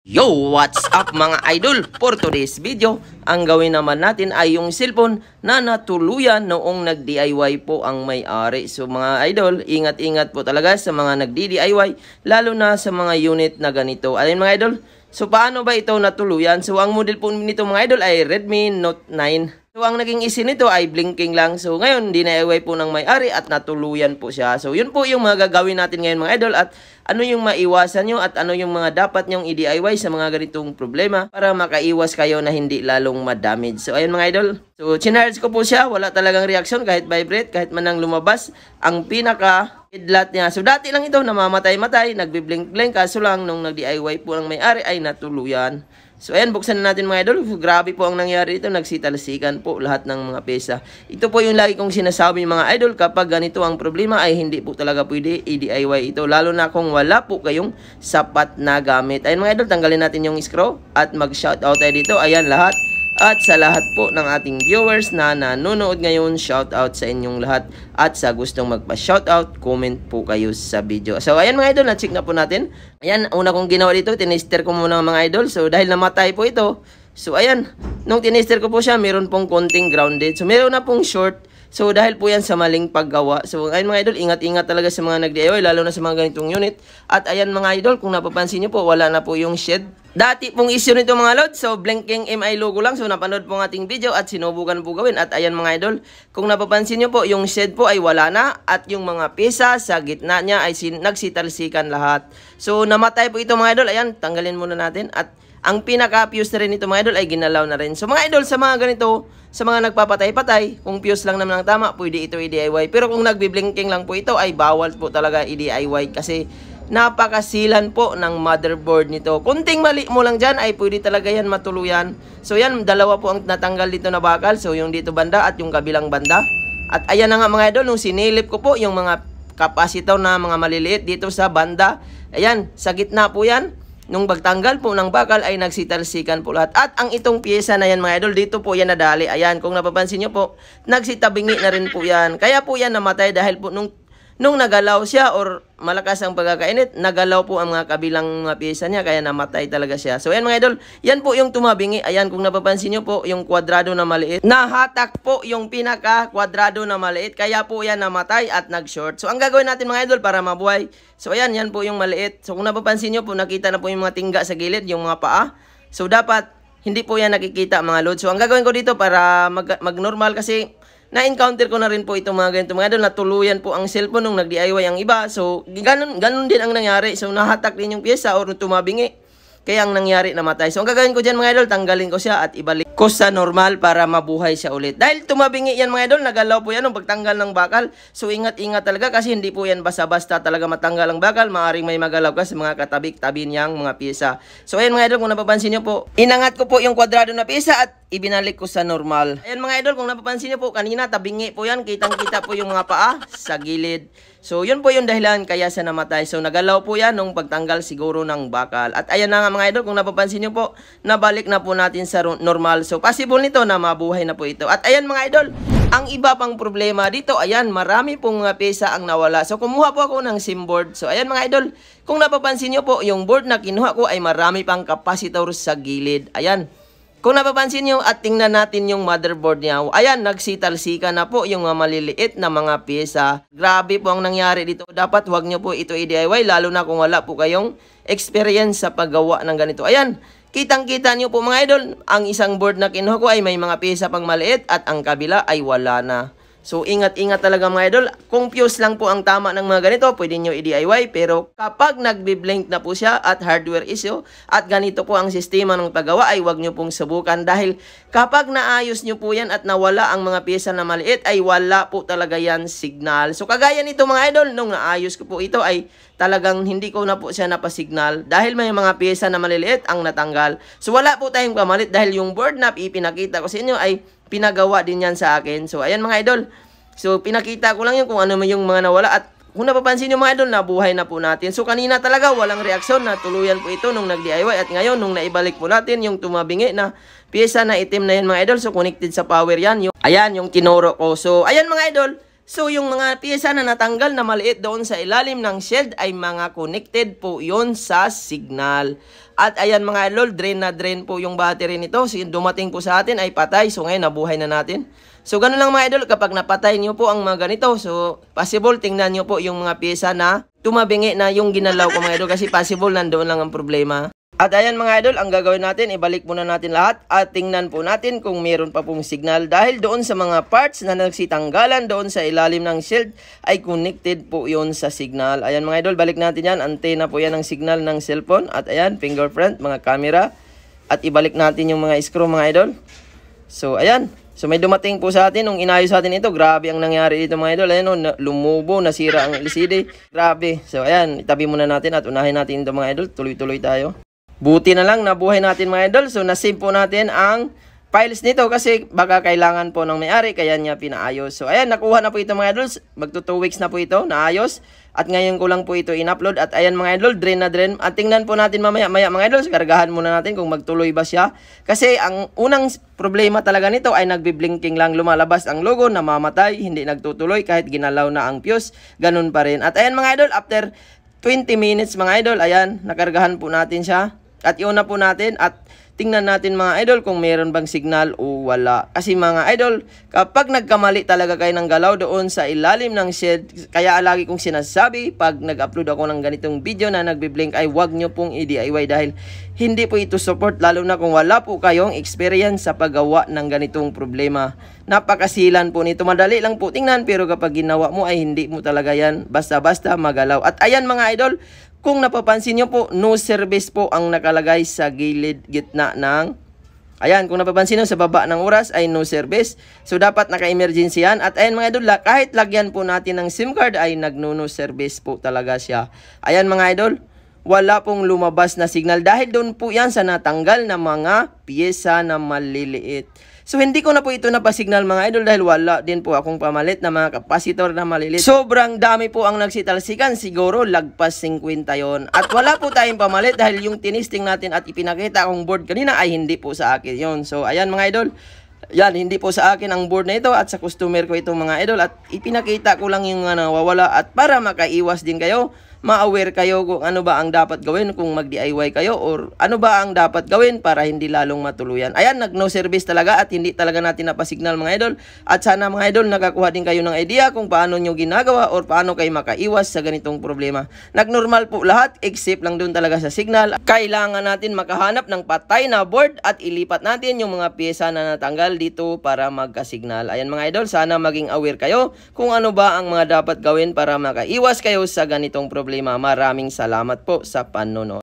Yo! What's up mga idol? For today's video, ang gawin naman natin ay yung cellphone na natuluyan noong nag-DIY po ang may-ari. So mga idol, ingat-ingat po talaga sa mga nag-DIY, lalo na sa mga unit na ganito. Ayun mga idol, so paano ba ito natuluyan? So ang model po nito mga idol ay Redmi Note 9. So ang naging isin nito ay blinking lang. So ngayon, DIY po ng may-ari at natuluyan po siya. So yun po yung mga gagawin natin ngayon mga idol, at ano yung maiwasan nyo at ano yung mga dapat nyong i-DIY sa mga ganitong problema para makaiwas kayo na hindi lalong madamage. So ayun mga idol, so chinarge ko po siya, wala talagang reaction kahit vibrate, kahit man ang lumabas ang pinaka headlight niya. So dati lang ito namamatay-matay, nagbi-blink-blink, kaso lang nung nag-DIY po ng may-ari ay natuluyan. So ayan, buksan na natin mga idol. Grabe po ang nangyari dito, nagsitalsikan po lahat ng mga pesa. Ito po yung lagi kong sinasabi mga idol, kapag ganito ang problema ay hindi po talaga pwede i-DIY ito, lalo na kung wala po kayong sapat na gamit. Ayan mga idol, tanggalin natin yung screw at mag-shoutout tayo dito. Ayan lahat. At sa lahat po ng ating viewers na nanonood ngayon, shoutout sa inyong lahat. At sa gustong magpa-shoutout, comment po kayo sa video. So ayan mga idol, na-check na po natin. Ayan, una kong ginawa dito, tinester ko muna mga idol. So dahil namatay po ito, so ayan, nung tinester ko po siya, meron pong konting grounded. So meron na pong short. So dahil po yan sa maling paggawa. So ayun mga idol, ingat-ingat talaga sa mga nag-DIY, lalo na sa mga ganitong unit. At ayan mga idol, kung napapansin nyo po, wala na po yung shed. Dati pong issue nito mga lod, so blinking MI logo lang. So napanood po ng ating video at sinubukan po gawin. At ayan mga idol, kung napapansin nyo po, yung shed po ay wala na. At yung mga pesa sa gitna niya ay nagsitalsikan lahat. So namatay po ito mga idol. Ayan, tanggalin muna natin. At ang pinaka-fuse na rin ito mga idol ay ginalaw na rin. So mga idol, sa mga ganito, sa mga nagpapatay-patay, kung fuse lang naman ang tama, pwede ito i-DIY. Pero kung nagbi-blinking lang po ito, ay bawal po talaga i-DIY kasi napakasilan po ng motherboard nito. Kunting mali mo lang dyan ay pwede talaga yan matuluyan. So yan, dalawa po ang natanggal dito na bakal. So yung dito banda at yung kabilang banda. At ayan na nga mga idol, nung sinilip ko po yung mga kapasitaw na mga maliliit dito sa banda. Ayan, sa gitna po yan. Nung pagtanggal po ng bakal ay nagsitalsikan po lahat. At ang itong pyesa na yan mga idol, dito po yan nadali. Ayan, kung napapansin nyo po, nagsitabingi na rin po yan. Kaya po yan namatay dahil po nung nagalaw siya or malakas ang pagkakainit, nagalaw po ang mga kabilang mga pyesa niya, kaya namatay talaga siya. So ayan mga idol, yan po yung tumabingi. Ayan, kung napapansin nyo po, yung kwadrado na maliit. Nahatak po yung pinaka-kwadrado na maliit, kaya po yan namatay at nag-short. So ang gagawin natin mga idol para mabuhay, so ayan, yan po yung maliit. So kung napapansin nyo po, nakita na po yung mga tingga sa gilid, yung mga paa. So dapat, hindi po yan nakikita mga load. So ang gagawin ko dito para mag-normal kasi na-encounter ko na rin po itong mga ganito mga idol, natuluyan po ang cellphone nung nag-DIY ang iba. So, ganun din ang nangyari. So, nahatak din yung pyesa or tumabingi. Kaya ang nangyari, namatay. So, ang gagawin ko dyan mga idol, tanggalin ko siya at ibalik ko sa normal para mabuhay siya ulit. Dahil tumabingi yan mga idol, nagalaw po yan nung pagtanggal ng bakal. So, ingat-ingat talaga kasi hindi po yan basta-basta talaga matanggal ang bakal. Maaring may magalaw ka sa mga katabik-tabi niyang mga pyesa. So, ayan mga idol, kung napapansin nyo po, inangat ko po yung kwadrado na pyesa at ibinalik ko sa normal. Ayan mga idol, kung napapansin nyo po, kanina tabingi po yan. Kitang-kita po yung mga paa sa gilid. So, yun po yung dahilan kaya sa namatay. So, nagalaw po yan nung pagtanggal siguro ng bakal. At ayan na nga mga idol, kung napapansin nyo po, nabalik na po natin sa normal. So, possible nito na mabuhay na po ito. At ayan mga idol, ang iba pang problema dito, ayan, marami pong mga pyesa ang nawala. So, kumuha po ako ng SIM board. So, ayan mga idol, kung napapansin nyo po, yung board na kinuha ko ay marami pang capacitor sa gilid. Ayan. Kung napapansin nyo at tingnan natin yung motherboard niya, ayan, nagsitalsika na po yung maliliit na mga pyesa. Grabe po ang nangyari dito. Dapat huwag nyo po ito i-DIY, lalo na kung wala po kayong experience sa paggawa ng ganito. Ayan, kitang-kita nyo po mga idol, ang isang board na kinuha ko ay may mga pyesa pang maliit at ang kabila ay wala na. So, ingat-ingat talaga mga idol. Kung fuse lang po ang tama ng mga ganito, pwede nyo i-DIY. Pero kapag nagbi-blink na po siya at hardware issue at ganito po ang sistema ng paggawa, ay huwag nyo pong subukan. Dahil kapag naayos nyo po yan at nawala ang mga pyesa na maliit, ay wala po talaga yan signal. So, kagaya nito mga idol, nung naayos ko po ito ay talagang hindi ko na po siya napasignal dahil may mga pyesa na maliliit ang natanggal. So, wala po tayong kamalit dahil yung board na ipinakita ko sa inyo ay pinagawa din yan sa akin. So, ayan mga idol. So, pinakita ko lang yun kung ano yung mga nawala. At kung napapansin nyo mga idol, nabuhay na po natin. So, kanina talaga walang reaksyon. Natuluyan po ito nung nag-DIY. At ngayon, nung naibalik po natin yung tumabingi na pyesa na itim na yan mga idol. So, connected sa power yan. Ayan, yung tinuro ko. So, ayan mga idol. So, yung mga piyesa na natanggal na maliit doon sa ilalim ng shield ay mga connected po yon sa signal. At ayan mga idol, drain na drain po yung battery nito. So, yung dumating po sa atin ay patay. So, ngayon nabuhay na natin. So, ganun lang mga idol, kapag napatay nyo po ang mga ganito, so, possible, tingnan nyo po yung mga piyesa na tumabingi na yung ginalaw ko mga idol. Kasi possible, nandoon lang ang problema. At ayan mga idol, ang gagawin natin, ibalik muna natin lahat at tingnan po natin kung meron pa pong signal. Dahil doon sa mga parts na nagsitanggalan doon sa ilalim ng shield ay connected po yon sa signal. Ayan mga idol, balik natin yan. Antena po yan ng signal ng cellphone. At ayan, fingerprint, mga camera. At ibalik natin yung mga screw mga idol. So ayan. So may dumating po sa atin, nung inayos sa atin ito, grabe ang nangyari dito mga idol. Ayan o, lumubo, nasira ang LCD. Grabe. So ayan, itabi muna natin at unahin natin ito mga idol. Tuloy-tuloy tayo. Buti na lang, nabuhay natin mga idol. So, nasave po natin ang files nito kasi baka kailangan po ng may-ari, kaya niya pinaayos. So, ayan, nakuha na po ito mga idol. Magto 2 weeks na po ito, naayos. At ngayon ko lang po ito in-upload. At ayan mga idol, drain na drain. At tingnan po natin mamaya-maya mga idol. Kargahan muna natin kung magtuloy ba siya. Kasi ang unang problema talaga nito ay nagbi-blinking lang. Lumalabas ang logo, namamatay, hindi nagtutuloy kahit ginalaw na ang fuse. Ganun pa rin. At ayan mga idol, after 20 minutes mga idol, ayan, nakargahan po natin siya. At iuna po natin at tingnan natin mga idol kung meron bang signal o wala. Kasi mga idol, kapag nagkamali talaga kayo ng galaw doon sa ilalim ng shed, kaya lagi kong sinasabi, pag nag-upload ako ng ganitong video na nagbiblink ay wag nyo pong i-DIY dahil hindi po ito support, lalo na kung wala po kayong experience sa paggawa ng ganitong problema. Napakasilan po nito, madali lang po tingnan, pero kapag ginawa mo ay hindi mo talaga yan basta-basta magalaw. At ayan mga idol, kung napapansin nyo po, no service po ang nakalagay sa gilid gitna ng... Ayan, kung napapansin nyo sa baba ng oras ay no service. So, dapat naka-emergency yan. At ayan mga idol, kahit lagyan po natin ng SIM card ay nagno-no service po talaga siya. Ayan mga idol, wala pong lumabas na signal dahil doon po yan sa natanggal na mga piyesa na maliliit. So, hindi ko na po ito napasignal mga idol dahil wala din po akong pamalit na mga kapasitor na maliliit. Sobrang dami po ang nagsitalsikan, siguro lagpas 50 yon. At wala po tayong pamalit dahil yung tinisting natin at ipinakita akong board kanina ay hindi po sa akin yon. So, ayan mga idol. Yan, hindi po sa akin ang board na ito at sa customer ko itong mga idol. At ipinakita ko lang yung nawawala at para makaiwas din kayo, ma-aware kayo kung ano ba ang dapat gawin kung mag-DIY kayo or ano ba ang dapat gawin para hindi lalong matuluyan. Ayan, nag-no service talaga at hindi talaga natin napasignal mga idol. At sana mga idol, nakakuha din kayo ng idea kung paano nyo ginagawa or paano kayo makaiwas sa ganitong problema. Nag-normal po lahat except lang doon talaga sa signal. Kailangan natin makahanap ng patay na board at ilipat natin yung mga pyesa na natanggal dito para magka-signal. Ayan mga idol, sana maging aware kayo kung ano ba ang mga dapat gawin para makaiwas kayo sa ganitong problema. Maraming salamat po sa panonood.